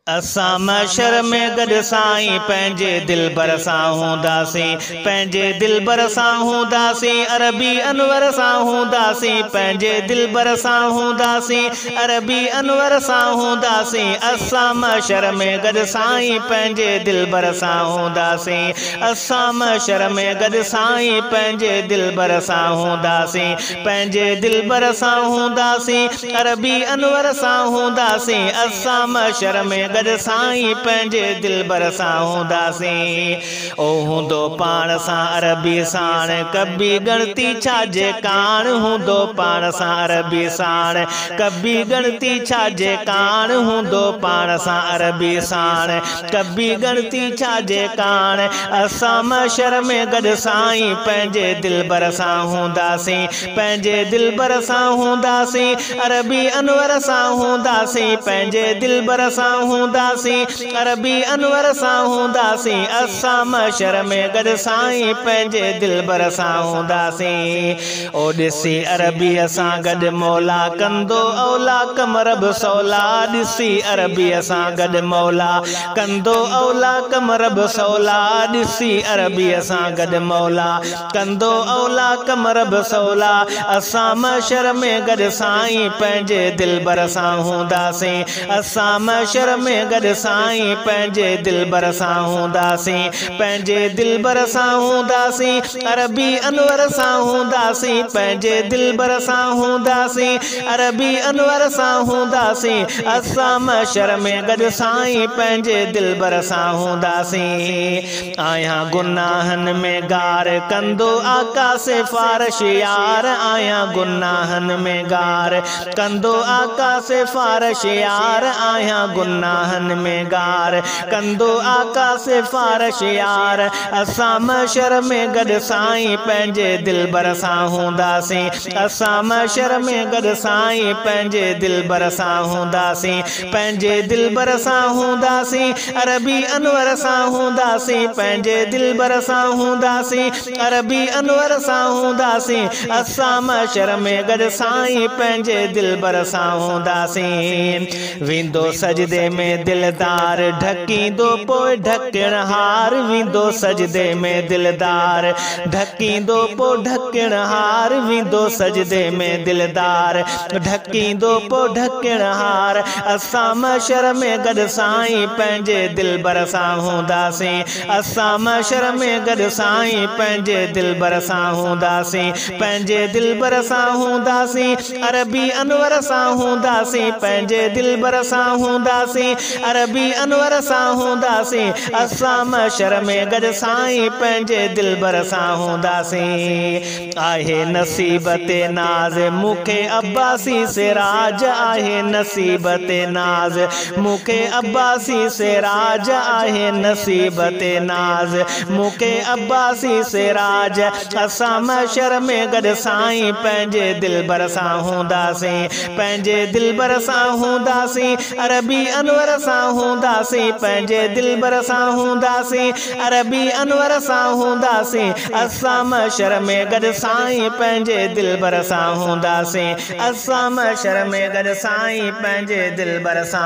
असां महशर में गॾु साईं पंहिंजे दिलबर सां हूंदासीं, पंहिंजे दिलबर सां हूंदासीं, अरबी अनवर सां हूंदासीं, पंहिंजे दिलबर सां हूंदासीं, अरबी अनवर सां हूंदासीं। असां महशर में गॾु साईं पंहिंजे दिलबर सां हूंदासीं, असां महशर में गॾु साईं पंहिंजे दिलबर सां हूंदासीं, पंहिंजे दिलबर सां हूंदासीं, अरबी अनवर सां हूंदासीं। असां महशर में गॾु साईं पंहिंजे दिलबर सां हूंदासीं। ओ हूंदो पाण सां अरबी साण, कबी गणती छाजे कान, हूंदो पाण सां अरबी साण, कबी गणती छाजे कान, हूंदो पाण सां अरबी साण, कबी गणती छाजे कान। असां महशर में गॾु साईं पंहिंजे दिलबर सां हूंदासीं, पंहिंजे दिलबर सां हूंदासीं, अरबी अनवर सां हूंदासीं, पंहिंजे दिलबर सां हूंदासीं, अरबी अनवर सां हूंदासीं। असां महशर में गॾु साईं पंहिंजे दिलबर सां हूंदासीं। ओ ॾिसी अरबी सां गॾु मौला कंदो औला कमरब सौला, ॾिसी अरबी सां गॾु मौला कंदो औला कमरब सौला, ॾिसी अरबी सां गॾु मौला कंदो औला कमरब सौला। असां महशर में गॾु साईं पंहिंजे दिलबर सां हूंदासीं, असां महशर में गॾु साईं पंहिंजे दिलबर सां हूंदासीं, पंहिंजे दिलबर सां हूंदासीं, अरबी अनवर सां हूंदासीं, पंहिंजे दिलबर सां हूंदासीं, अरबी अनवर सां हूंदासीं। असां महशर में गॾु साईं पंहिंजे दिलबर सां हूंदासीं। आहियां गुनाहनि में गार कंदो आका सिफारिश यार, आहियां गुनाहनि में गार कंदो आका सिफारिश यार, आहियां गुनाहनि में गार कंदो आका सिफारिश यार। असां महशर में गॾु साईं पंहिंजे दिलबर सां हूंदासीं, असां महशर में गॾु साईं पंहिंजे दिलबर सां हूंदासीं, पंहिंजे दिलबर सां हूंदासीं, अरबी अनवर सां हूंदासीं, पंहिंजे दिलबर सां हूंदासीं, अरबी अनवर सां हूंदासीं। असां महशर में गॾु साईं पंहिंजे दिलबर सां हूंदासीं। वेंदो सजदे में दिलदार ढकींदो पोइ ढकण हार, वेंदो सजदे में दिलदार ढकींदो पोइ ढकण हार, वेंदो सजदे में दिलदार ढकींदो पोइ ढकण हार। असां महशर में गॾु साईं पंहिंजे दिलबर सां हूंदासीं, असां महशर में गॾु साईं पंहिंजे दिलबर सां हूंदासीं, पंहिंजे दिलबर सां हूंदासीं, अरबी अनवर सां हूंदासीं, पंहिंजे दिलबर सां हूंदासीं, अरबी अनवर सां हूंदासीं। असां महशर में गॾु साईं पंहिंजे दिलबर सां हूंदासीं। आहे नसीब ते नाज़ मूंखे अब्बासी सिराज, आहे नसीब ते नाज़ मूंखे अब्बासी सिराज, आहे नसीब ते नाज़ मूंखे अब्बासी सिराज। असां महशर में गॾु साईं पंहिंजे दिलबर सां हूंदासीं, पंहिंजे दिलबर सां हूंदासीं, अरबी अनवर सां हूंदासीं, पंहिंजे दिलबर सां हूंदासीं, अरबी अनवर सां हूंदासीं। असां महशर में गॾु साईं पंहिंजे दिलबर सां हूंदासीं, असां महशर में गॾु साईं पंहिंजे दिलबर सां